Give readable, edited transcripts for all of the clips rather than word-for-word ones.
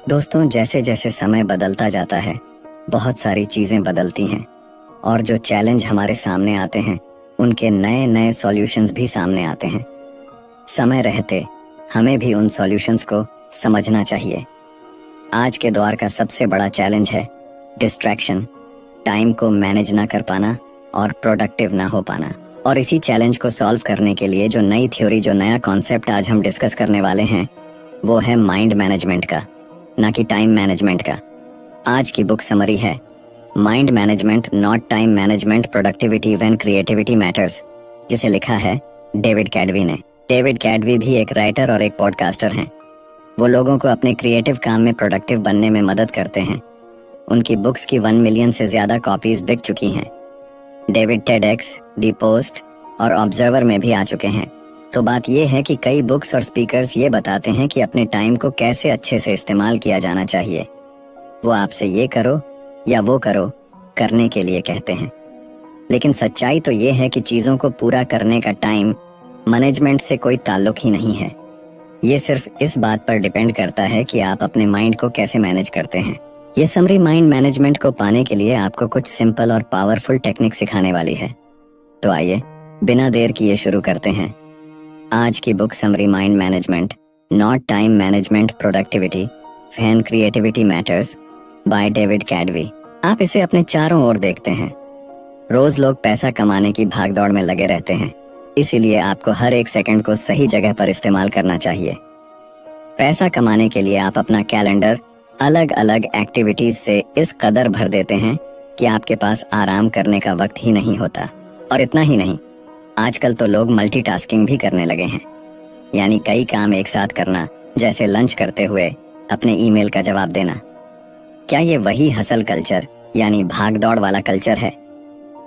दोस्तों, जैसे जैसे समय बदलता जाता है, बहुत सारी चीजें बदलती हैं और जो चैलेंज हमारे सामने आते हैं, उनके नए नए सॉल्यूशंस भी सामने आते हैं। समय रहते हमें भी उन सॉल्यूशंस को समझना चाहिए। आज के दौर का सबसे बड़ा चैलेंज है डिस्ट्रैक्शन, टाइम को मैनेज ना कर पाना और प्रोडक्टिव ना हो पाना। और इसी चैलेंज को सॉल्व करने के लिए जो नई थ्योरी, जो नया कॉन्सेप्ट आज हम डिस्कस करने वाले हैं, वो है माइंड मैनेजमेंट का, ना कि टाइम मैनेजमेंट का। आज की बुक समरी है mind management not time management, productivity when creativity matters, जिसे लिखा है डेविड कैडवी ने। डेविड कैडवी भी एक राइटर और एक पॉडकास्टर हैं। वो लोगों को अपने क्रिएटिव काम में प्रोडक्टिव बनने में मदद करते हैं। उनकी बुक्स की 1 मिलियन से ज्यादा कॉपीज बिक चुकी हैं। डेविड टेडएक्स, दी पोस्ट और ऑब्जर्वर में भी आ चुके हैं। तो बात यह है कि कई बुक्स और स्पीकर्स ये बताते हैं कि अपने टाइम को कैसे अच्छे से इस्तेमाल किया जाना चाहिए। वो आपसे ये करो या वो करो करने के लिए कहते हैं, लेकिन सच्चाई तो ये है कि चीज़ों को पूरा करने का टाइम मैनेजमेंट से कोई ताल्लुक ही नहीं है। ये सिर्फ इस बात पर डिपेंड करता है कि आप अपने माइंड को कैसे मैनेज करते हैं। ये समरी माइंड मैनेजमेंट को पाने के लिए आपको कुछ सिंपल और पावरफुल टेक्निक सिखाने वाली है। तो आइए बिना देर किए शुरू करते हैं आज की book summary mind management not time management, productivity when creativity matters by David Kadavy. आप इसे अपने चारों ओर देखते हैं। रोज लोग पैसा कमाने की भागदौड़ में लगे रहते हैं, इसीलिए आपको हर एक सेकंड को सही जगह पर इस्तेमाल करना चाहिए। पैसा कमाने के लिए आप अपना कैलेंडर अलग अलग एक्टिविटीज से इस कदर भर देते हैं कि आपके पास आराम करने का वक्त ही नहीं होता। और इतना ही नहीं, आजकल तो लोग मल्टीटास्किंग भी करने लगे हैं, यानी कई काम एक साथ करना, जैसे लंच करते हुए अपने ईमेल का जवाब देना। क्या ये वही हसल कल्चर यानी भाग दौड़ वाला कल्चर है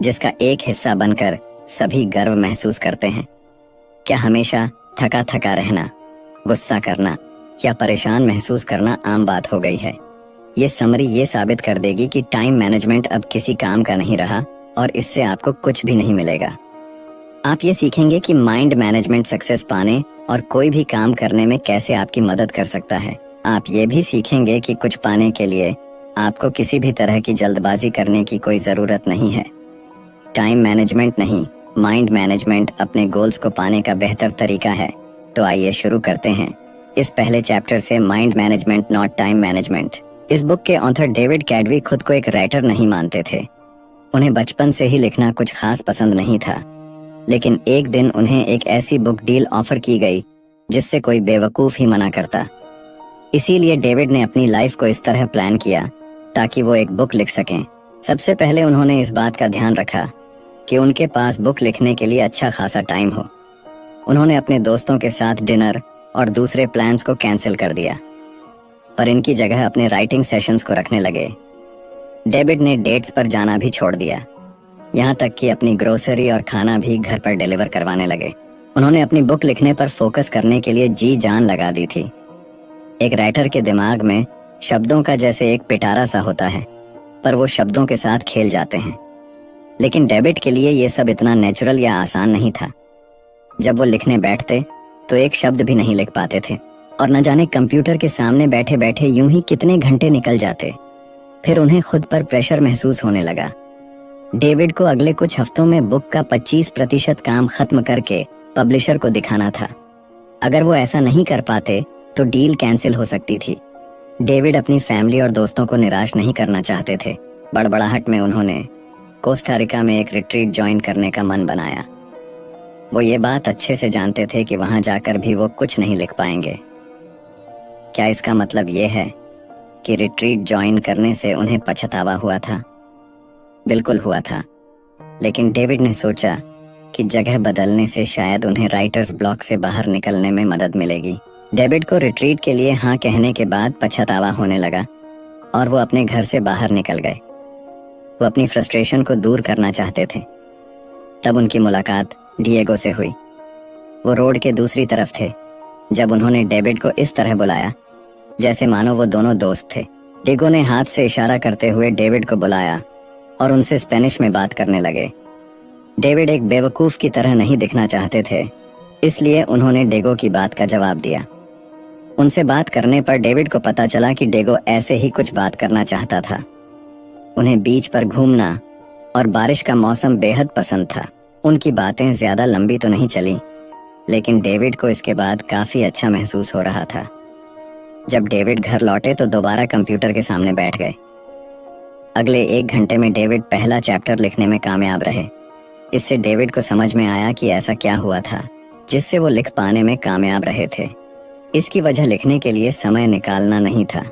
जिसका एक हिस्सा बनकर सभी गर्व महसूस करते हैं? क्या हमेशा थका थका रहना, गुस्सा करना या परेशान महसूस करना आम बात हो गई है? ये समरी ये साबित कर देगी कि टाइम मैनेजमेंट अब किसी काम का नहीं रहा और इससे आपको कुछ भी नहीं मिलेगा। आप ये सीखेंगे कि माइंड मैनेजमेंट सक्सेस पाने और कोई भी काम करने में कैसे आपकी मदद कर सकता है। आप ये भी सीखेंगे कि कुछ पाने के लिए आपको किसी भी तरह की जल्दबाजी करने की कोई ज़रूरत नहीं है। टाइम मैनेजमेंट नहीं, माइंड मैनेजमेंट अपने गोल्स को पाने का बेहतर तरीका है। तो आइए शुरू करते हैं इस पहले चैप्टर से, mind management not time management. इस बुक के ऑथर डेविड कैडवी खुद को एक राइटर नहीं मानते थे। उन्हें बचपन से ही लिखना कुछ खास पसंद नहीं था, लेकिन एक दिन उन्हें एक ऐसी बुक डील ऑफर की गई जिससे कोई बेवकूफ़ ही मना करता। इसीलिए डेविड ने अपनी लाइफ को इस तरह प्लान किया ताकि वो एक बुक लिख सकें। सबसे पहले उन्होंने इस बात का ध्यान रखा कि उनके पास बुक लिखने के लिए अच्छा खासा टाइम हो। उन्होंने अपने दोस्तों के साथ डिनर और दूसरे प्लान्स को कैंसिल कर दिया, पर इनकी जगह अपने राइटिंग सेशंस को रखने लगे। डेविड ने डेट्स पर जाना भी छोड़ दिया, यहाँ तक कि अपनी ग्रोसरी और खाना भी घर पर डिलीवर करवाने लगे। उन्होंने अपनी बुक लिखने पर फोकस करने के लिए जी जान लगा दी थी। एक राइटर के दिमाग में शब्दों का जैसे एक पिटारा सा होता है, पर वो शब्दों के साथ खेल जाते हैं। लेकिन डेविड के लिए ये सब इतना नेचुरल या आसान नहीं था। जब वो लिखने बैठते तो एक शब्द भी नहीं लिख पाते थे और न जाने कंप्यूटर के सामने बैठे बैठे यूं ही कितने घंटे निकल जाते। फिर उन्हें खुद पर प्रेशर महसूस होने लगा। डेविड को अगले कुछ हफ्तों में बुक का 25% काम खत्म करके पब्लिशर को दिखाना था। अगर वो ऐसा नहीं कर पाते तो डील कैंसिल हो सकती थी। डेविड अपनी फैमिली और दोस्तों को निराश नहीं करना चाहते थे। बड़बड़ाहट में उन्होंने कोस्टा रिका में एक रिट्रीट ज्वाइन करने का मन बनाया। वो ये बात अच्छे से जानते थे कि वहां जाकर भी वो कुछ नहीं लिख पाएंगे। क्या इसका मतलब ये है कि रिट्रीट ज्वाइन करने से उन्हें पछतावा हुआ था? बिल्कुल हुआ था, लेकिन डेविड ने सोचा कि जगह बदलने से शायद उन्हें राइटर्स ब्लॉक से बाहर निकलने में मदद मिलेगी। डेविड को रिट्रीट के लिए हाँ कहने के बाद पछतावा होने लगा और वो अपने घर से बाहर निकल गए। वो अपनी फ्रस्ट्रेशन को दूर करना चाहते थे। तब उनकी मुलाकात डिएगो से हुई। वो रोड के दूसरी तरफ थे जब उन्होंने डेविड को इस तरह बुलाया जैसे मानो वो दोनों दोस्त थे। डिएगो ने हाथ से इशारा करते हुए डेविड को बुलाया और उनसे स्पेनिश में बात करने लगे। डेविड एक बेवकूफ़ की तरह नहीं दिखना चाहते थे, इसलिए उन्होंने डिएगो की बात का जवाब दिया। उनसे बात करने पर डेविड को पता चला कि डेगो ऐसे ही कुछ बात करना चाहता था। उन्हें बीच पर घूमना और बारिश का मौसम बेहद पसंद था। उनकी बातें ज्यादा लंबी तो नहीं चली, लेकिन डेविड को इसके बाद काफी अच्छा महसूस हो रहा था। जब डेविड घर लौटे तो दोबारा कंप्यूटर के सामने बैठ गए। अगले 1 घंटे में डेविड पहला चैप्टर लिखने में कामयाब रहे। इससे डेविड को समझ में आया कि ऐसा क्या हुआ था जिससे वो लिख पाने में कामयाब रहे थे। इसकी वजह लिखने के लिए समय निकालना नहीं था।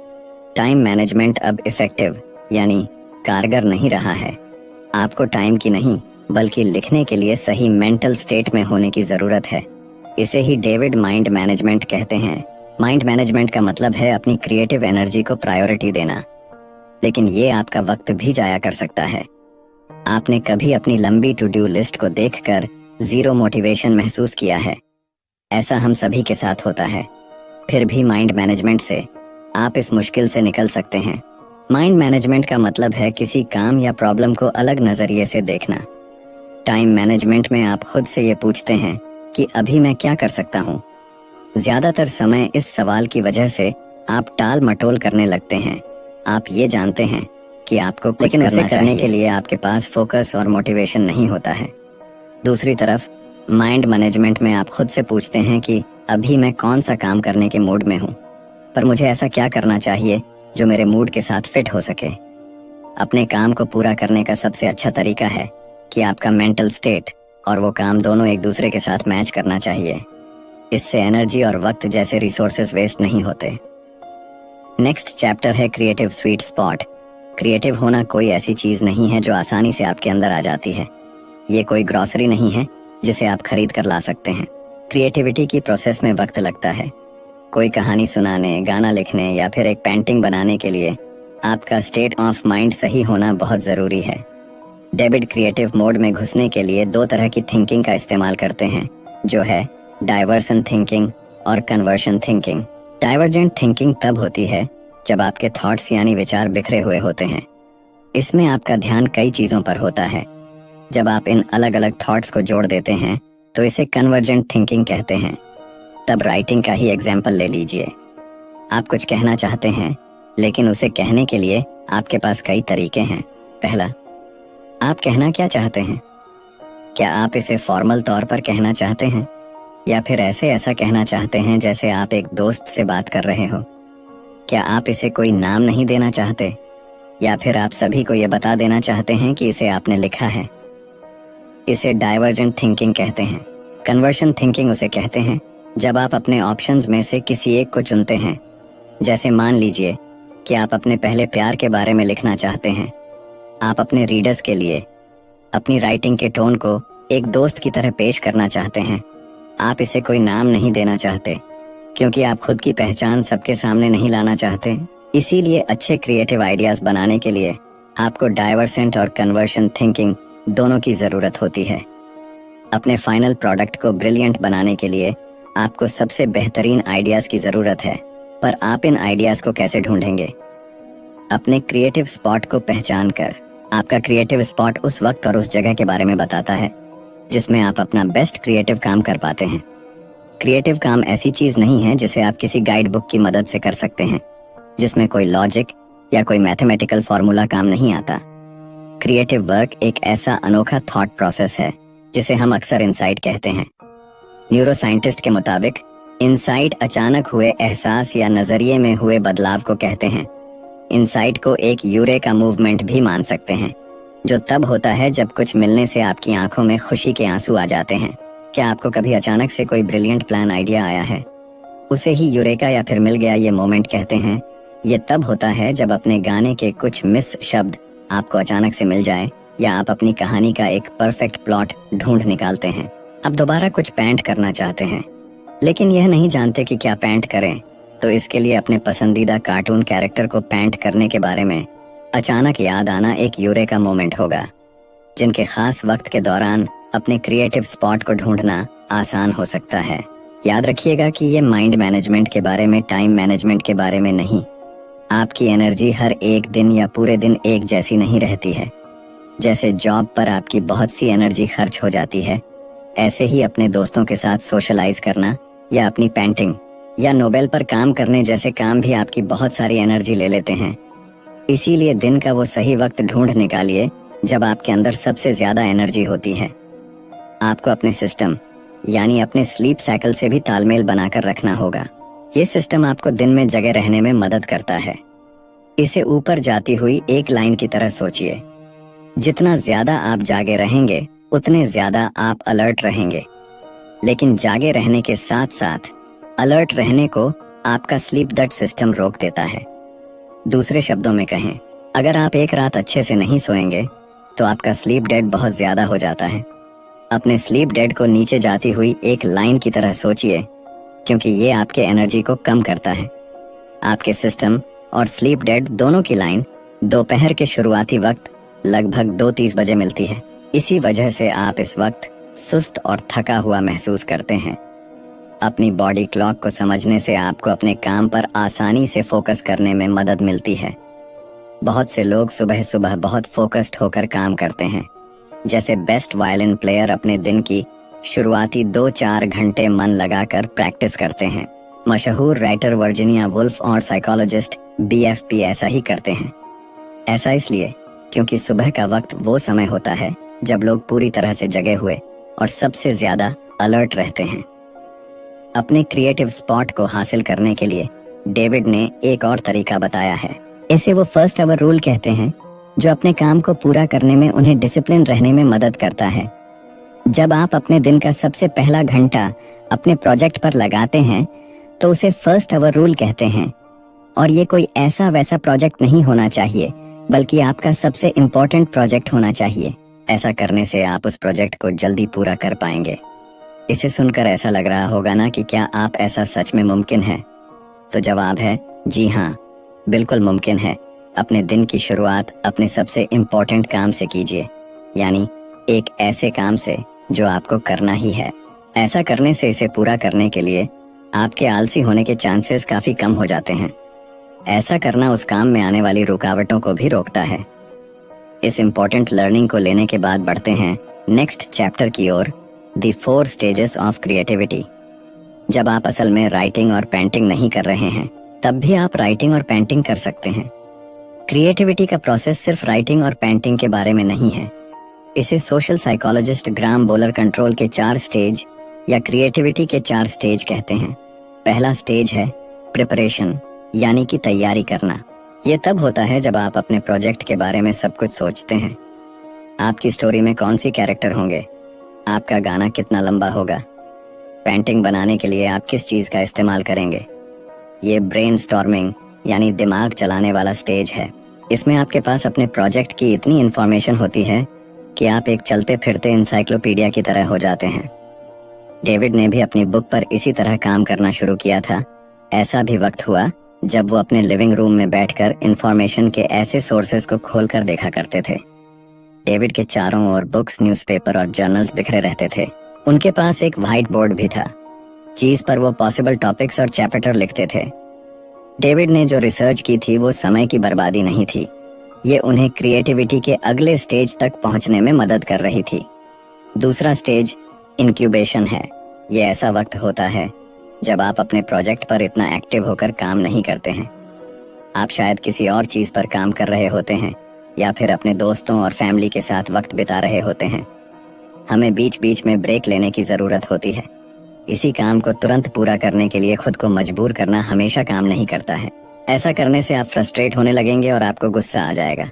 टाइम मैनेजमेंट अब इफेक्टिव यानी कारगर नहीं रहा है। आपको टाइम की नहीं बल्कि लिखने के लिए सही मेंटल स्टेट में होने की जरूरत है। इसे ही डेविड माइंड मैनेजमेंट कहते हैं। माइंड मैनेजमेंट का मतलब है अपनी क्रिएटिव एनर्जी को प्रायोरिटी देना, लेकिन ये आपका वक्त भी जाया कर सकता है। आपने कभी अपनी लंबी टू डू लिस्ट को देखकर जीरो मोटिवेशन महसूस किया है? ऐसा हम सभी के साथ होता है। फिर भी माइंड मैनेजमेंट से आप इस मुश्किल से निकल सकते हैं। माइंड मैनेजमेंट का मतलब है किसी काम या प्रॉब्लम को अलग नजरिए से देखना। टाइम मैनेजमेंट में आप खुद से ये पूछते हैं कि अभी मैं क्या कर सकता हूँ। ज्यादातर समय इस सवाल की वजह से आप टाल मटोल करने लगते हैं। आप ये जानते हैं कि आपको कुछ करने के लिए आपके पास फोकस और मोटिवेशन नहीं होता है। दूसरी तरफ माइंड मैनेजमेंट में आप खुद से पूछते हैं कि अभी मैं कौन सा काम करने के मूड में हूँ, पर मुझे ऐसा क्या करना चाहिए जो मेरे मूड के साथ फिट हो सके। अपने काम को पूरा करने का सबसे अच्छा तरीका है कि आपका मेंटल स्टेट और वो काम दोनों एक दूसरे के साथ मैच करना चाहिए। इससे एनर्जी और वक्त जैसे रिसोर्सेज वेस्ट नहीं होते। नेक्स्ट चैप्टर है क्रिएटिव स्वीट स्पॉट। क्रिएटिव होना कोई ऐसी चीज नहीं है जो आसानी से आपके अंदर आ जाती है। ये कोई ग्रोसरी नहीं है जिसे आप खरीद कर ला सकते हैं। क्रिएटिविटी की प्रोसेस में वक्त लगता है। कोई कहानी सुनाने, गाना लिखने या फिर एक पेंटिंग बनाने के लिए आपका स्टेट ऑफ माइंड सही होना बहुत जरूरी है। डेविड क्रिएटिव मोड में घुसने के लिए 2 तरह की थिंकिंग का इस्तेमाल करते हैं, जो है डाइवर्सन थिंकिंग और कन्वर्शन थिंकिंग। डाइवर्जेंट थिंकिंग तब होती है जब आपके थॉट्स यानी विचार बिखरे हुए होते हैं। इसमें आपका ध्यान कई चीजों पर होता है। जब आप इन अलग अलग थॉट्स को जोड़ देते हैं तो इसे कन्वर्जेंट थिंकिंग कहते हैं। तब राइटिंग का ही एग्जाम्पल ले लीजिए। आप कुछ कहना चाहते हैं, लेकिन उसे कहने के लिए आपके पास कई तरीके हैं। पहला, आप कहना क्या चाहते हैं? क्या आप इसे फॉर्मल तौर पर कहना चाहते हैं या फिर ऐसा कहना चाहते हैं जैसे आप एक दोस्त से बात कर रहे हो? क्या आप इसे कोई नाम नहीं देना चाहते या फिर आप सभी को यह बता देना चाहते हैं कि इसे आपने लिखा है? इसे डाइवर्जेंट थिंकिंग कहते हैं। कन्वर्शन थिंकिंग उसे कहते हैं जब आप अपने ऑप्शंस में से किसी एक को चुनते हैं। जैसे मान लीजिए कि आप अपने पहले प्यार के बारे में लिखना चाहते हैं। आप अपने रीडर्स के लिए अपनी राइटिंग के टोन को एक दोस्त की तरह पेश करना चाहते हैं। आप इसे कोई नाम नहीं देना चाहते क्योंकि आप खुद की पहचान सबके सामने नहीं लाना चाहते। इसीलिए अच्छे क्रिएटिव आइडियाज बनाने के लिए आपको डाइवर्सेंट और कन्वर्शन थिंकिंग दोनों की जरूरत होती है। अपने फाइनल प्रोडक्ट को ब्रिलियंट बनाने के लिए आपको सबसे बेहतरीन आइडियाज की जरूरत है, पर आप इन आइडियाज को कैसे ढूंढेंगे? अपने क्रिएटिव स्पॉट को पहचान कर। आपका क्रिएटिव स्पॉट उस वक्त और उस जगह के बारे में बताता है जिसमें आप अपना बेस्ट क्रिएटिव काम कर पाते हैं। क्रिएटिव काम ऐसी चीज नहीं है जिसे आप किसी गाइड बुक की मदद से कर सकते हैं, जिसमें कोई लॉजिक या कोई मैथमेटिकल फॉर्मूला काम नहीं आता। क्रिएटिव वर्क एक ऐसा अनोखा थॉट प्रोसेस है जिसे हम अक्सर इनसाइट कहते हैं। न्यूरो साइंटिस्ट के मुताबिक इनसाइट अचानक हुए एहसास या नजरिए में हुए बदलाव को कहते हैं। इनसाइट को एक यूरेका मूवमेंट भी मान सकते हैं, जो तब होता है जब कुछ मिलने से आपकी आंखों में खुशी के आंसू आ जाते हैं। क्या आपको कभी अचानक से कोई ब्रिलियंट प्लान आइडिया आया है? उसे ही यूरेका या फिर मिल गया ये मोमेंट कहते हैं। ये तब होता है जब अपने गाने के कुछ मिस शब्द आपको अचानक से मिल जाए या आप अपनी कहानी का एक परफेक्ट प्लॉट ढूंढ निकालते हैं। आप दोबारा कुछ पेंट करना चाहते हैं, लेकिन यह नहीं जानते कि क्या पेंट करें, तो इसके लिए अपने पसंदीदा कार्टून कैरेक्टर को पेंट करने के बारे में अचानक याद आना एक यूरेका मोमेंट होगा। जिनके खास वक्त के दौरान अपने क्रिएटिव स्पॉट को ढूंढना आसान हो सकता है। याद रखिएगा कि ये माइंड मैनेजमेंट के बारे में, टाइम मैनेजमेंट के बारे में नहीं। आपकी एनर्जी हर एक दिन या पूरे दिन एक जैसी नहीं रहती है। जैसे जॉब पर आपकी बहुत सी एनर्जी खर्च हो जाती है, ऐसे ही अपने दोस्तों के साथ सोशलाइज करना या अपनी पेंटिंग या नोबेल पर काम करने जैसे काम भी आपकी बहुत सारी एनर्जी ले लेते हैं। इसीलिए दिन का वो सही वक्त ढूंढ निकालिए जब आपके अंदर सबसे ज्यादा एनर्जी होती है। आपको अपने सिस्टम यानी अपने स्लीप साइकिल से भी तालमेल बनाकर रखना होगा। ये सिस्टम आपको दिन में जगे रहने में मदद करता है। इसे ऊपर जाती हुई एक लाइन की तरह सोचिए। जितना ज्यादा आप जागे रहेंगे उतने ज्यादा आप अलर्ट रहेंगे, लेकिन जागे रहने के साथ साथ अलर्ट रहने को आपका स्लीप डट सिस्टम रोक देता है। दूसरे शब्दों में कहें, अगर आप एक रात अच्छे से नहीं सोएंगे तो आपका स्लीप डेट बहुत ज्यादा हो जाता है। अपने स्लीप डेट को नीचे जाती हुई एक लाइन की तरह सोचिए, क्योंकि ये आपके एनर्जी को कम करता है। आपके सिस्टम और स्लीप डेट दोनों की लाइन दोपहर के शुरुआती वक्त लगभग 2:30 बजे मिलती है। इसी वजह से आप इस वक्त सुस्त और थका हुआ महसूस करते हैं। अपनी बॉडी क्लॉक को समझने से आपको अपने काम पर आसानी से फोकस करने में मदद मिलती है। बहुत से लोग सुबह सुबह बहुत फोकस्ड होकर काम करते हैं, जैसे बेस्ट वायलिन प्लेयर अपने दिन की शुरुआती 2-4 घंटे मन लगाकर प्रैक्टिस करते हैं। मशहूर राइटर वर्जीनिया वुल्फ और साइकोलॉजिस्ट BFP ऐसा ही करते हैं। ऐसा इसलिए क्योंकि सुबह का वक्त वो समय होता है जब लोग पूरी तरह से जगे हुए और सबसे ज्यादा अलर्ट रहते हैं। अपने क्रिएटिव स्पॉट को हासिल करने के लिए डेविड ने एक और तरीका बताया है। इसे वो फर्स्ट आवर रूल कहते हैं, जो अपने काम को पूरा करने में उन्हें डिसिप्लिन रहने में मदद करता है। जब आप अपने दिन का सबसे पहला घंटा अपने प्रोजेक्ट पर लगाते हैं तो उसे फर्स्ट आवर रूल कहते हैं। और ये कोई ऐसा वैसा प्रोजेक्ट नहीं होना चाहिए, बल्कि आपका सबसे इम्पोर्टेंट प्रोजेक्ट होना चाहिए। ऐसा करने से आप उस प्रोजेक्ट को जल्दी पूरा कर पाएंगे। इसे सुनकर ऐसा लग रहा होगा ना कि क्या आप ऐसा सच में मुमकिन है? तो जवाब है जी हाँ, बिल्कुल मुमकिन है। अपने दिन की शुरुआत अपने सबसे इम्पोर्टेंट काम से कीजिए, यानी एक ऐसे काम से जो आपको करना ही है। ऐसा करने से इसे पूरा करने के लिए आपके आलसी होने के चांसेस काफी कम हो जाते हैं। ऐसा करना उस काम में आने वाली रुकावटों को भी रोकता है। इस इम्पोर्टेंट लर्निंग को लेने के बाद बढ़ते हैं नेक्स्ट चैप्टर की ओर, द 4 स्टेजेस ऑफ क्रिएटिविटी। जब आप असल में राइटिंग और पेंटिंग नहीं कर रहे हैं, तब भी आप राइटिंग और पेंटिंग कर सकते हैं। क्रिएटिविटी का प्रोसेस सिर्फ राइटिंग और पेंटिंग के बारे में नहीं है। इसे सोशल साइकोलॉजिस्ट ग्राम बोलर कंट्रोल के 4 स्टेज या क्रिएटिविटी के 4 स्टेज कहते हैं। पहला स्टेज है प्रिपरेशन, यानी कि तैयारी करना। ये तब होता है जब आप अपने प्रोजेक्ट के बारे में सब कुछ सोचते हैं। आपकी स्टोरी में कौन सी कैरेक्टर होंगे, आपका गाना कितना लंबा होगा, पेंटिंग बनाने के लिए आप किस चीज का इस्तेमाल करेंगे। ये ब्रेनस्टॉर्मिंग यानी दिमाग चलाने वाला स्टेज है। इसमें आपके पास अपने प्रोजेक्ट की इतनी इंफॉर्मेशन होती है कि आप एक चलते फिरते इंसाइक्लोपीडिया की तरह हो जाते हैं। डेविड ने भी अपनी बुक पर इसी तरह काम करना शुरू किया था। ऐसा भी वक्त हुआ जब वो अपने लिविंग रूम में बैठकर इंफॉर्मेशन के ऐसे सोर्सेज को खोलकर देखा करते थे। डेविड के चारों ओर बुक्स, न्यूज़पेपर और जर्नल्स बिखरे रहते थे। उनके पास एक व्हाइट बोर्ड भी था, जिस पर वो पॉसिबल टॉपिक्स और चैप्टर लिखते थे। डेविड ने जो रिसर्च की थी वो समय की बर्बादी नहीं थी, ये उन्हें क्रिएटिविटी के अगले स्टेज तक पहुंचने में मदद कर रही थी। दूसरा स्टेज इंक्यूबेशन है। ये ऐसा वक्त होता है जब आप अपने प्रोजेक्ट पर इतना एक्टिव होकर काम नहीं करते हैं। आप शायद किसी और चीज पर काम कर रहे होते हैं या फिर अपने दोस्तों और फैमिली के साथ वक्त बिता रहे होते हैं। हमें बीच बीच में ब्रेक लेने की जरूरत होती है। इसी काम को तुरंत पूरा करने के लिए खुद को मजबूर करना हमेशा काम नहीं करता है। ऐसा करने से आप फ्रस्ट्रेट होने लगेंगे और आपको गुस्सा आ जाएगा।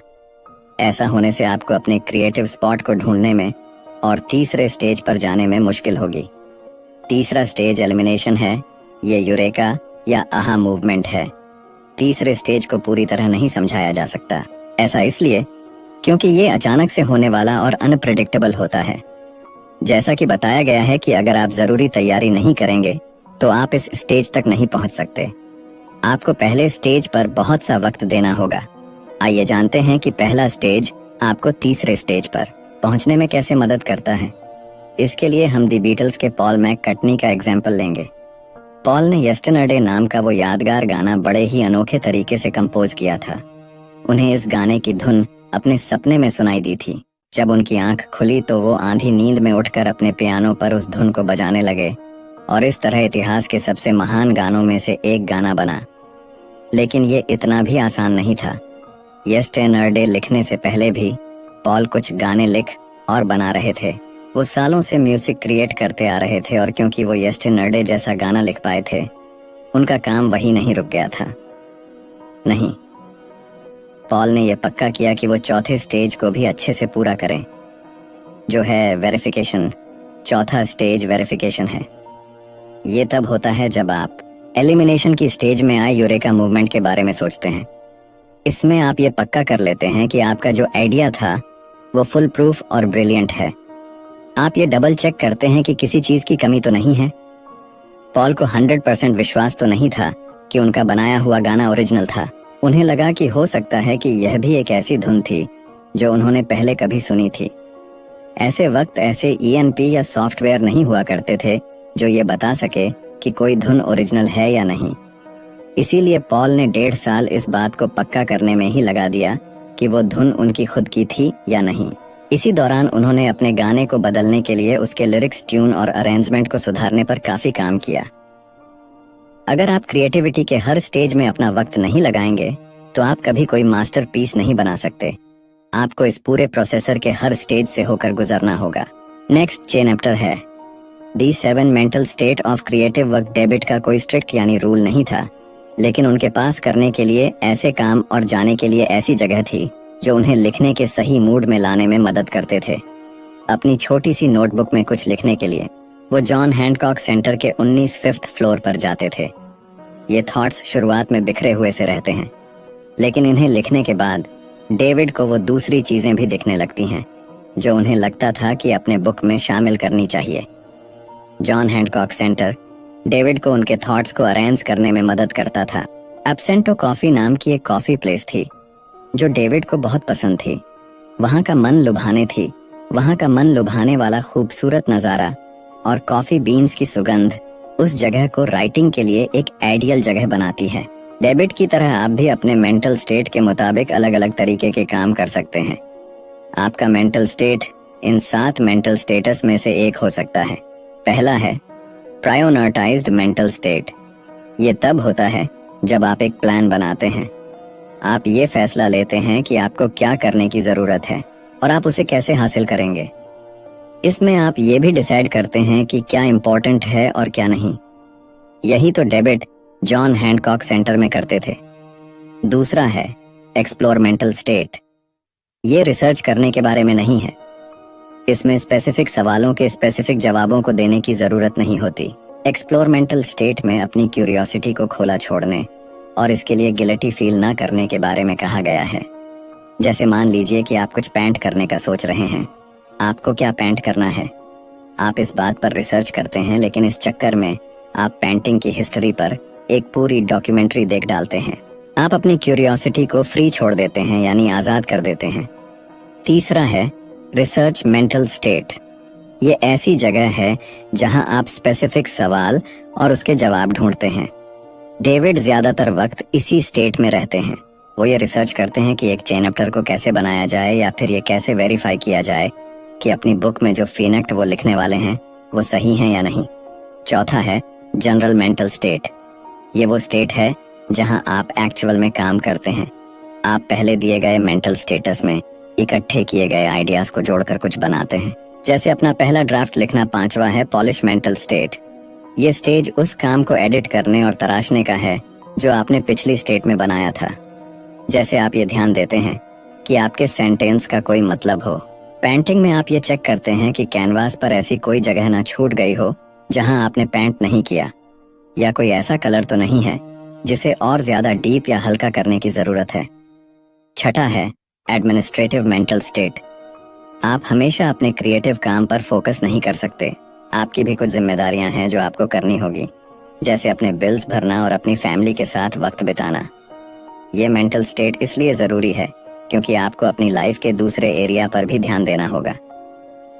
ऐसा होने से आपको अपने क्रिएटिव स्पॉट को ढूंढने में और तीसरे स्टेज पर जाने में मुश्किल होगी। तीसरा स्टेज एलिमिनेशन है। ये यूरेका या आहा मूवमेंट है। तीसरे स्टेज को पूरी तरह नहीं समझाया जा सकता। ऐसा इसलिए क्योंकि ये अचानक से होने वाला और अनप्रेडिक्टेबल होता है। जैसा कि बताया गया है कि अगर आप जरूरी तैयारी नहीं करेंगे तो आप इस स्टेज तक नहीं पहुंच सकते। आपको पहले स्टेज पर बहुत सा वक्त देना होगा। आइए जानते हैं कि पहला स्टेज आपको तीसरे स्टेज पर पहुंचने में कैसे मदद करता है। इसके लिए हम दी बीटल्स के पॉल मैककर्टनी का एग्जाम्पल लेंगे। पॉल ने यस्टरडे नाम का वो यादगार गाना बड़े ही अनोखे तरीके से कंपोज किया था। उन्हें इस गाने की धुन अपने सपने में सुनाई दी थी। जब उनकी आंख खुली तो वो आंधी नींद में उठकर अपने पियानो पर उस धुन को बजाने लगे और इस तरह इतिहास के सबसे महान गानों में से एक गाना बना। लेकिन ये इतना भी आसान नहीं था। येस्टरडे लिखने से पहले भी पॉल कुछ गाने लिख और बना रहे थे। वो सालों से म्यूजिक क्रिएट करते आ रहे थे और क्योंकि वो येस्टरडे जैसा गाना लिख पाए थे, उनका काम वही नहीं रुक गया था। नहीं, पॉल ने यह पक्का किया कि वो चौथे स्टेज को भी अच्छे से पूरा करें, जो है वेरिफिकेशन। चौथा स्टेज वेरिफिकेशन है। ये तब होता है जब आप एलिमिनेशन की स्टेज में आए यूरेका मूवमेंट के बारे में सोचते हैं। इसमें आप ये पक्का कर लेते हैं कि आपका जो आइडिया था वो फुल प्रूफ और ब्रिलियंट है। आप ये डबल चेक करते हैं कि किसी चीज की कमी तो नहीं है। पॉल को 100% विश्वास तो नहीं था कि उनका बनाया हुआ गाना ओरिजिनल था। उन्हें लगा कि हो सकता है कि यह भी एक ऐसी धुन थी जो उन्होंने पहले कभी सुनी थी। ऐसे वक्त ऐसे ENP या सॉफ्टवेयर नहीं हुआ करते थे जो ये बता सके कि कोई धुन ओरिजिनल है या नहीं। इसीलिए पॉल ने 1.5 साल इस बात को पक्का करने में ही लगा दिया कि वो धुन उनकी खुद की थी या नहीं। इसी दौरान उन्होंने अपने गाने को बदलने के लिए उसके लिरिक्स, ट्यून और अरेंजमेंट को सुधारने पर काफी काम किया। अगर आप क्रिएटिविटी के हर स्टेज में अपना वक्त नहीं लगाएंगे तो आप कभी कोई मास्टरपीस नहीं बना सकते। आपको इस पूरे प्रोसेसर के हर स्टेज से होकर गुजरना होगा। नेक्स्ट चैप्टर है दी 7 mental state of creative work. David का कोई स्ट्रिक्ट यानी रूल नहीं था, लेकिन उनके पास करने के लिए ऐसे काम और जाने के लिए ऐसी जगह थी जो उन्हें लिखने के सही मूड में लाने में मदद करते थे। अपनी छोटी सी नोटबुक में कुछ लिखने के लिए वो जॉन हैंकॉक सेंटर के 19 5th फ्लोर पर जाते थे। ये थॉट्स शुरुआत में बिखरे हुए से रहते हैं, लेकिन इन्हें लिखने के बाद डेविड को वो दूसरी चीजें भी दिखने लगती हैं जो उन्हें लगता था कि अपने बुक में शामिल करनी चाहिए। जॉन हैंकॉक सेंटर डेविड को उनके थॉट्स को अरेंज करने में मदद करता था। एब्सेंटो कॉफी नाम की एक कॉफी प्लेस थी जो डेविड को बहुत पसंद थी। वहाँ का मन लुभाने वाला खूबसूरत नज़ारा और कॉफी बीन्स की सुगंध उस जगह को राइटिंग के लिए एक आइडियल जगह बनाती है। डेविड की तरह आप भी अपने मेंटल स्टेट के मुताबिक अलग अलग तरीके के काम कर सकते हैं। आपका mental state in 7 mental status में से एक हो सकता है। पहला है प्रायोरिटाइज्ड मेंटल स्टेट। ये तब होता है जब आप एक प्लान बनाते हैं। आप ये फैसला लेते हैं कि आपको क्या करने की जरूरत है और आप उसे कैसे हासिल करेंगे। इसमें आप ये भी डिसाइड करते हैं कि क्या इम्पोर्टेंट है और क्या नहीं। यही तो डेविड जॉन हैंकॉक सेंटर में करते थे। दूसरा है एक्सप्लोर मेंटल स्टेट। ये रिसर्च करने के बारे में नहीं है। इसमें स्पेसिफिक सवालों के स्पेसिफिक जवाबों को देने की जरूरत नहीं होती। एक्सप्लोर मेंटल स्टेट में अपनी क्यूरियोसिटी को खोला छोड़ने और इसके लिए गिल्टी फील ना करने के बारे में कहा गया है। जैसे मान लीजिए कि आप कुछ पेंट करने का सोच रहे हैं। आपको क्या पेंट करना है, आप इस बात पर रिसर्च करते हैं, लेकिन इस चक्कर में आप पेंटिंग की हिस्ट्री पर एक पूरी डॉक्यूमेंट्री देख डालते हैं। आप अपनी क्यूरियोसिटी को फ्री छोड़ देते हैं, यानी आजाद कर देते हैं। तीसरा है रिसर्च मेंटल स्टेट। ये ऐसी जगह है जहां आप स्पेसिफिक सवाल और उसके जवाब ढूंढते हैं। डेविड ज्यादातर वक्त इसी स्टेट में रहते हैं। वो ये रिसर्च करते हैं कि एक चैप्टर को कैसे बनाया जाए या फिर ये कैसे वेरीफाई किया जाए कि अपनी बुक में जो फीनेक्ट वो लिखने वाले हैं वो सही हैं या नहीं। चौथा है जनरल मेंटल स्टेट। ये वो स्टेट है जहां आप एक्चुअल में काम करते हैं। आप पहले दिए गए मेंटल स्टेटस में इकट्ठे किए गए आइडियाज को जोड़कर कुछ बनाते हैं। जैसे अपना पहला ड्राफ्ट लिखना। पांचवा है पॉलिश मेंटल स्टेट। ये स्टेज उस काम को एडिट करने और तराशने का है जो आपने पिछली स्टेट में बनाया था। जैसे आप ये ध्यान देते हैं कि आपके सेंटेंस का कोई मतलब हो। पेंटिंग में आप ये चेक करते हैं कि कैनवास पर ऐसी कोई जगह ना छूट गई हो जहां आपने पेंट नहीं किया, या कोई ऐसा कलर तो नहीं है जिसे और ज्यादा डीप या हल्का करने की जरूरत है। छठा है एडमिनिस्ट्रेटिव मेंटल स्टेट। आप हमेशा अपने क्रिएटिव काम पर फोकस नहीं कर सकते। आपकी भी कुछ जिम्मेदारियां हैं जो आपको करनी होगी, जैसे अपने बिल्स भरना और अपनी फैमिली के साथ वक्त बिताना। ये मेंटल स्टेट इसलिए जरूरी है क्योंकि आपको अपनी लाइफ के दूसरे एरिया पर भी ध्यान देना होगा।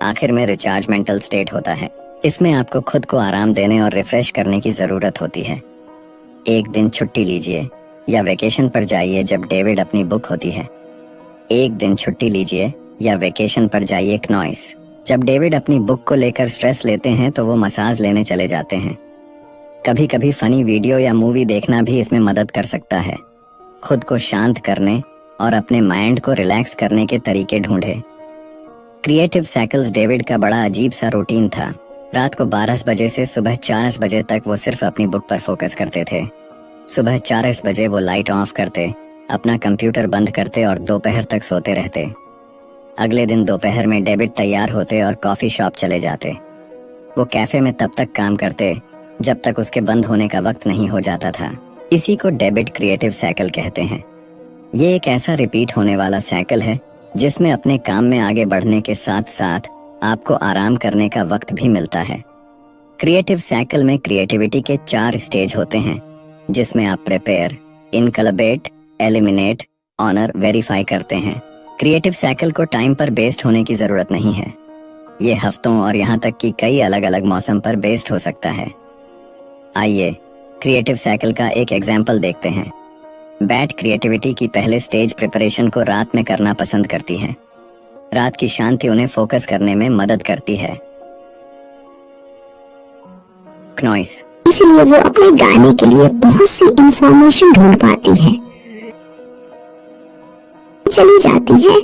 आखिर में रिचार्ज मेंटल स्टेट होता है। इसमें आपको खुद को आराम देने और रिफ्रेश करने की जरूरत होती है। एक दिन छुट्टी लीजिए या वेकेशन पर जाइए जब डेविड अपनी बुक होती है। एक दिन छुट्टी लीजिए या वेकेशन पर जाइए क्नॉइस जब डेविड अपनी बुक को लेकर स्ट्रेस लेते हैं तो वो मसाज लेने चले जाते हैं। कभी कभी फनी वीडियो या मूवी देखना भी इसमें मदद कर सकता है। खुद को शांत करने और अपने माइंड को रिलैक्स करने के तरीके ढूंढे। क्रिएटिव साइकिल्स डेविड का बड़ा अजीब सा रूटीन था। रात को 12 बजे से सुबह 4 बजे तक वो सिर्फ अपनी बुक पर फोकस करते थे। सुबह 4 बजे वो लाइट ऑफ करते, अपना कंप्यूटर बंद करते और दोपहर तक सोते रहते। अगले दिन दोपहर में डेविड तैयार होते और कॉफी शॉप चले जाते। वो कैफे में तब तक काम करते जब तक उसके बंद होने का वक्त नहीं हो जाता था। इसी को डेविड क्रिएटिव साइकिल कहते हैं। ये एक ऐसा रिपीट होने वाला साइकिल है जिसमें अपने काम में आगे बढ़ने के साथ साथ आपको आराम करने का वक्त भी मिलता है। क्रिएटिव साइकिल में क्रिएटिविटी के 4 स्टेज होते हैं, जिसमें आप प्रिपेयर, इनकलबेट, एलिमिनेट, ऑनर, वेरीफाई करते हैं। क्रिएटिव साइकिल को टाइम पर बेस्ड होने की जरूरत नहीं है। ये हफ्तों और यहाँ तक कि कई अलग अलग मौसम पर बेस्ड हो सकता है। आइए क्रिएटिव साइकिल का एक एग्जाम्पल देखते हैं। बैट क्रिएटिविटी की पहले स्टेज प्रिपरेशन को रात में करना पसंद करती है। रात की शांति उन्हें फोकस करने में मदद करती है। नॉइस, इसलिए वो अपने गाने के लिए बहुत सी इंफॉर्मेशन ढूंढ पाती है, चली जाती है।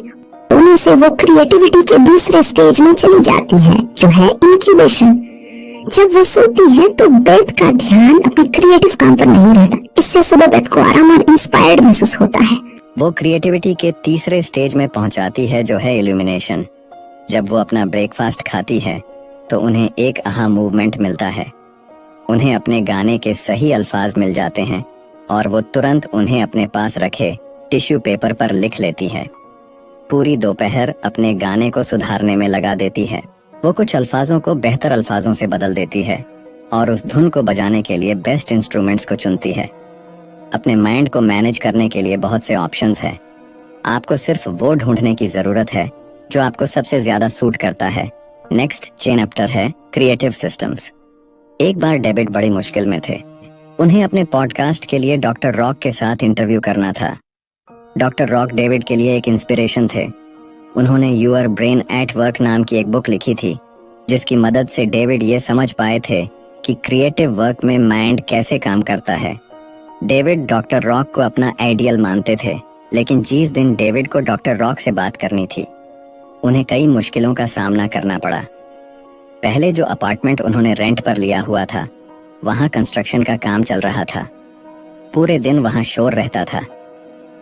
उन्हीं से वो क्रिएटिविटी के दूसरे स्टेज में चली जाती है, जो है इंक्यूबेशन। जब वो सोती है तो बेथ का ध्यान अपने क्रिएटिव काम पर नहीं रहता। इससे सुबह बेथ को आराम और इंस्पायर्ड महसूस होता है। वो क्रिएटिविटी के तीसरे स्टेज में पहुंचाती है, जो है इल्यूमिनेशन। जब वो अपना ब्रेकफास्ट खाती है तो उन्हें एक आहा मूवमेंट मिलता है। उन्हें अपने गाने के सही अल्फाज मिल जाते हैं और वो तुरंत उन्हें अपने पास रखे टिश्यू पेपर पर लिख लेती है। पूरी दोपहर अपने गाने को सुधारने में लगा देती है। वो कुछ अल्फाजों को बेहतर अल्फाजों से बदल देती है और उस धुन को बजाने के लिए बेस्ट इंस्ट्रूमेंट्स को चुनती है। अपने माइंड को मैनेज करने के लिए बहुत से ऑप्शंस हैं। आपको सिर्फ वो ढूंढने की जरूरत है जो आपको सबसे ज्यादा सूट करता है। नेक्स्ट चैप्टर है क्रिएटिव सिस्टम्स। एक बार डेविड बड़ी मुश्किल में थे। उन्हें अपने पॉडकास्ट के लिए डॉक्टर रॉक के साथ इंटरव्यू करना था। डॉक्टर रॉक डेविड के लिए एक इंस्पिरेशन थे। उन्होंने यूर ब्रेन एट वर्क नाम की एक बुक लिखी थी, जिसकी मदद से डेविड ये समझ पाए थे कि क्रिएटिव वर्क में माइंड कैसे काम करता है। डेविड डॉक्टर रॉक को अपना आइडियल मानते थे, लेकिन जिस दिन डेविड को डॉक्टर रॉक से बात करनी थी, उन्हें कई मुश्किलों का सामना करना पड़ा। पहले जो अपार्टमेंट उन्होंने रेंट पर लिया हुआ था, वहां कंस्ट्रक्शन का काम चल रहा था। पूरे दिन वहां शोर रहता था।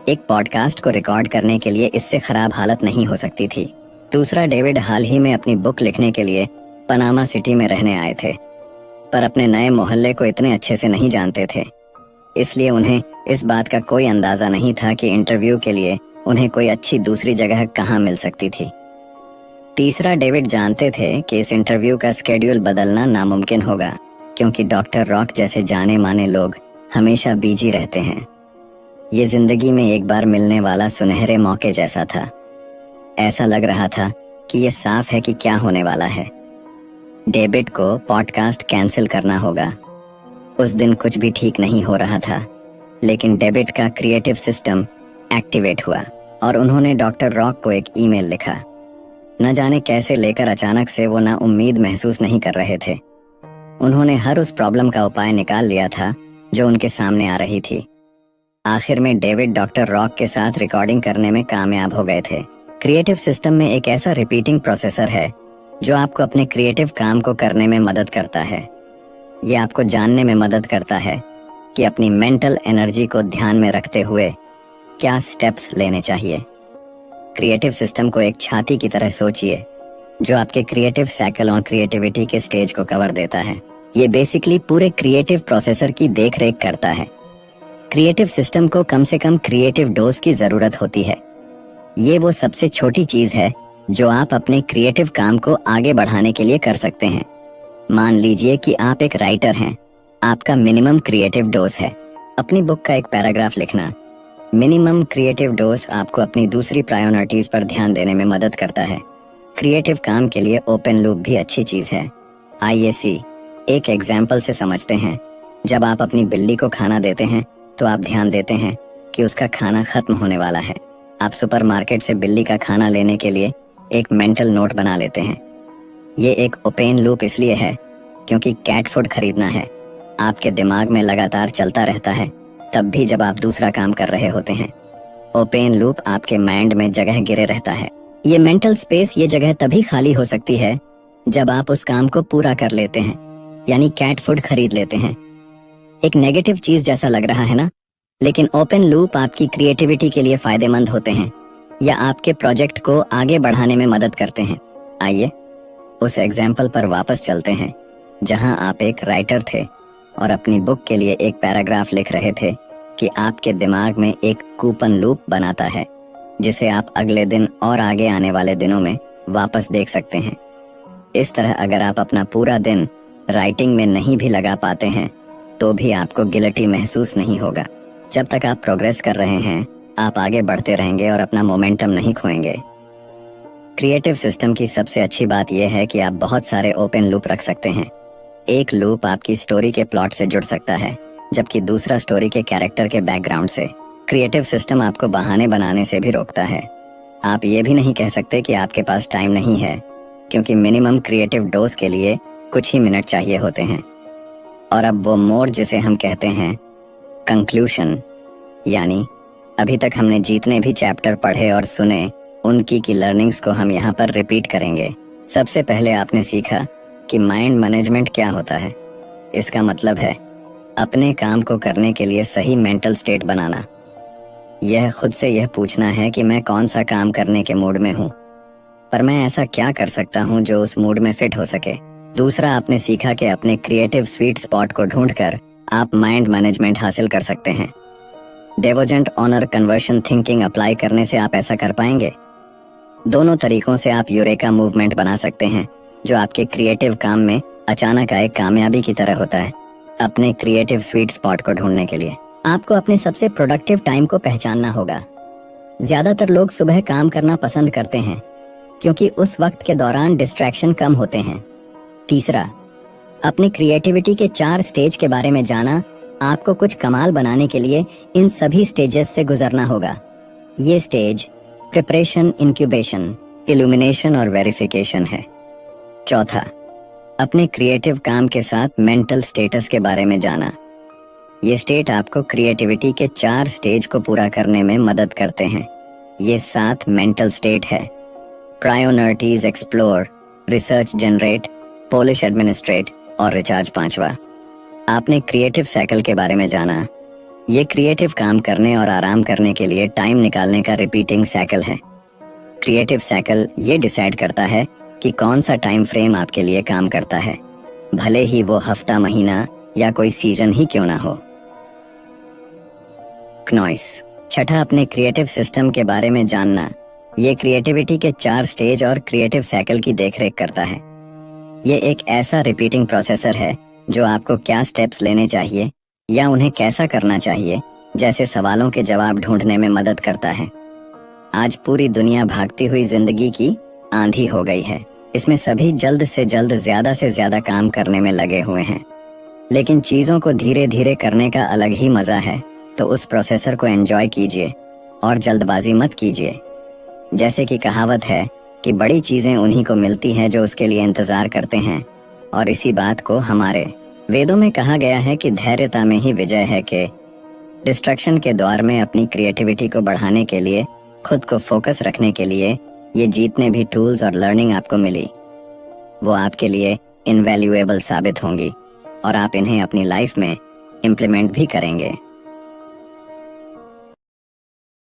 एक पॉडकास्ट को रिकॉर्ड करने के लिए इससे खराब हालत नहीं हो सकती थी। दूसरा, डेविड हाल ही में अपनी बुक लिखने के लिए पनामा सिटी में रहने आए थे, पर अपने नए मोहल्ले को इतने अच्छे से नहीं जानते थे, इसलिए उन्हें इस बात का कोई अंदाजा नहीं था कि इंटरव्यू के लिए उन्हें कोई अच्छी दूसरी जगह कहाँ मिल सकती थी। तीसरा, डेविड जानते थे कि इस इंटरव्यू का स्केड्यूल बदलना नामुमकिन होगा, क्योंकि डॉक्टर रॉक जैसे जाने माने लोग हमेशा बिजी रहते हैं। ये जिंदगी में एक बार मिलने वाला सुनहरे मौके जैसा था। ऐसा लग रहा था कि ये साफ है कि क्या होने वाला है। डेविड को पॉडकास्ट कैंसिल करना होगा। उस दिन कुछ भी ठीक नहीं हो रहा था, लेकिन डेविड का क्रिएटिव सिस्टम एक्टिवेट हुआ और उन्होंने डॉक्टर रॉक को एक ईमेल लिखा। न जाने कैसे लेकर अचानक से वो ना उम्मीद महसूस नहीं कर रहे थे। उन्होंने हर उस प्रॉब्लम का उपाय निकाल लिया था जो उनके सामने आ रही थी। आखिर में डेविड डॉक्टर रॉक के साथ रिकॉर्डिंग करने में कामयाब हो गए थे। क्रिएटिव सिस्टम में एक ऐसा रिपीटिंग प्रोसेसर है जो आपको अपने क्रिएटिव काम को करने में मदद करता है। ये आपको जानने में मदद करता है कि अपनी मेंटल एनर्जी को ध्यान में रखते हुए क्या स्टेप्स लेने चाहिए। क्रिएटिव सिस्टम को एक छाती की तरह सोचिए जो आपके क्रिएटिव साइकिल और क्रिएटिविटी के स्टेज को कवर देता है। ये बेसिकली पूरे क्रिएटिव प्रोसेसर की देखरेख करता है। क्रिएटिव सिस्टम को कम से कम क्रिएटिव डोज की जरूरत होती है। ये वो सबसे छोटी चीज है जो आप अपने क्रिएटिव काम को आगे बढ़ाने के लिए कर सकते हैं। मान लीजिए कि आप एक राइटर हैं। आपका मिनिमम क्रिएटिव डोज है अपनी बुक का एक पैराग्राफ लिखना। मिनिमम क्रिएटिव डोज आपको अपनी दूसरी प्रायोरिटीज पर ध्यान देने में मदद करता है। क्रिएटिव काम के लिए ओपन लूप भी अच्छी चीज है। आइए एक एग्जाम्पल से समझते हैं। जब आप अपनी बिल्ली को खाना देते हैं तो आप ध्यान देते हैं कि उसका खाना खत्म होने वाला है। आप सुपरमार्केट से बिल्ली का खाना लेने के लिए एक मेंटल नोट बना लेते हैं। ये एक ओपन लूप इसलिए है क्योंकि कैट फूड खरीदना है आपके दिमाग में लगातार चलता रहता है, तब भी जब आप दूसरा काम कर रहे होते हैं। ओपन लूप आपके माइंड में जगह गिरे रहता है। ये मेंटल स्पेस, ये जगह तभी खाली हो सकती है जब आप उस काम को पूरा कर लेते हैं, यानी कैट फूड खरीद लेते हैं। एक नेगेटिव चीज जैसा लग रहा है ना, लेकिन ओपन लूप आपकी क्रिएटिविटी के लिए फायदेमंद होते हैं या आपके प्रोजेक्ट को आगे बढ़ाने में मदद करते हैं। आइए उस एग्जाम्पल पर वापस चलते हैं जहां आप एक राइटर थे और अपनी बुक के लिए एक पैराग्राफ लिख रहे थे कि आपके दिमाग में एक कूपन लूप बनाता है जिसे आप अगले दिन और आगे आने वाले दिनों में वापस देख सकते हैं। इस तरह अगर आप अपना पूरा दिन राइटिंग में नहीं भी लगा पाते हैं तो भी आपको गिल्टी महसूस नहीं होगा। जब तक आप प्रोग्रेस कर रहे हैं आप आगे बढ़ते रहेंगे और अपना मोमेंटम नहीं खोएंगे। क्रिएटिव सिस्टम की सबसे अच्छी बात यह है कि आप बहुत सारे ओपन लूप रख सकते हैं। एक लूप आपकी स्टोरी के प्लॉट से जुड़ सकता है जबकि दूसरा स्टोरी के कैरेक्टर के बैकग्राउंड से। क्रिएटिव सिस्टम आपको बहाने बनाने से भी रोकता है। आप ये भी नहीं कह सकते कि आपके पास टाइम नहीं है, क्योंकि मिनिमम क्रिएटिव डोज के लिए कुछ ही मिनट चाहिए होते हैं। और अब वो मोर जिसे हम कहते हैं कंक्लूशन, यानी अभी तक हमने जितने भी चैप्टर पढ़े और सुने उनकी की लर्निंग्स को हम यहाँ पर रिपीट करेंगे। सबसे पहले आपने सीखा कि माइंड मैनेजमेंट क्या होता है। इसका मतलब है अपने काम को करने के लिए सही मेंटल स्टेट बनाना। यह खुद से यह पूछना है कि मैं कौन सा काम करने के मूड में हूँ, पर मैं ऐसा क्या कर सकता हूँ जो उस मूड में फिट हो सके। दूसरा, आपने सीखा कि अपने क्रिएटिव स्वीट स्पॉट को ढूंढकर आप माइंड मैनेजमेंट हासिल कर सकते हैं। डिवोजेंट ऑनर कन्वर्शन थिंकिंग अप्लाई करने से आप ऐसा कर पाएंगे। दोनों तरीकों से आप यूरेका मूवमेंट बना सकते हैं जो आपके क्रिएटिव काम में अचानक आए कामयाबी की तरह होता है। अपने क्रिएटिव स्वीट स्पॉट को ढूंढने के लिए आपको अपने सबसे प्रोडक्टिव टाइम को पहचानना होगा। ज्यादातर लोग सुबह काम करना पसंद करते हैं क्योंकि उस वक्त के दौरान डिस्ट्रैक्शन कम होते हैं। तीसरा, अपनी क्रिएटिविटी के 4 स्टेज के बारे में जाना। आपको कुछ कमाल बनाने के लिए इन सभी स्टेजेस से गुजरना होगा। ये स्टेज प्रिपरेशन, इंक्यूबेशन, इल्यूमिनेशन और वेरिफिकेशन है। चौथा, अपने क्रिएटिव काम के साथ मेंटल स्टेटस के बारे में जाना। ये स्टेट आपको क्रिएटिविटी के 4 स्टेज को पूरा करने में मदद करते हैं। ये 7 मेंटल स्टेट है: priorities, explore, research, generate, polish, administrate और रिचार्ज। 5वां, आपने क्रिएटिव साइकिल के बारे में जाना। ये क्रिएटिव काम करने और आराम करने के लिए टाइम निकालने का रिपीटिंग साइकिल है। क्रिएटिव साइकिल ये डिसाइड करता है कि कौन सा टाइम फ्रेम आपके लिए काम करता है, भले ही वो हफ्ता, महीना या कोई सीजन ही क्यों ना हो। क्नॉइस। छठा, अपने क्रिएटिव सिस्टम के बारे में जानना। ये क्रिएटिविटी के 4 स्टेज और क्रिएटिव साइकिल की देखरेख करता है। ये एक ऐसा रिपीटिंग प्रोसेसर है जो आपको क्या स्टेप्स लेने चाहिए या उन्हें कैसा करना चाहिए जैसे सवालों के जवाब ढूंढने में मदद करता है। आज पूरी दुनिया भागती हुई जिंदगी की आंधी हो गई है। इसमें सभी जल्द से जल्द ज्यादा से ज्यादा काम करने में लगे हुए हैं, लेकिन चीजों को धीरे धीरे करने का अलग ही मजा है। तो उस प्रोसेसर को एंजॉय कीजिए और जल्दबाजी मत कीजिए। जैसे कि कहावत है कि बड़ी चीजें उन्हीं को मिलती हैं जो उसके लिए इंतजार करते हैं, और इसी बात को हमारे वेदों में कहा गया है कि धैर्यता में ही विजय है। कि डिस्ट्रैक्शन के दौर में अपनी क्रिएटिविटी को बढ़ाने के लिए, खुद को फोकस रखने के लिए ये जितने भी टूल्स और लर्निंग आपको मिली वो आपके लिए इनवैल्यूएबल साबित होंगी और आप इन्हें अपनी लाइफ में इम्प्लीमेंट भी करेंगे।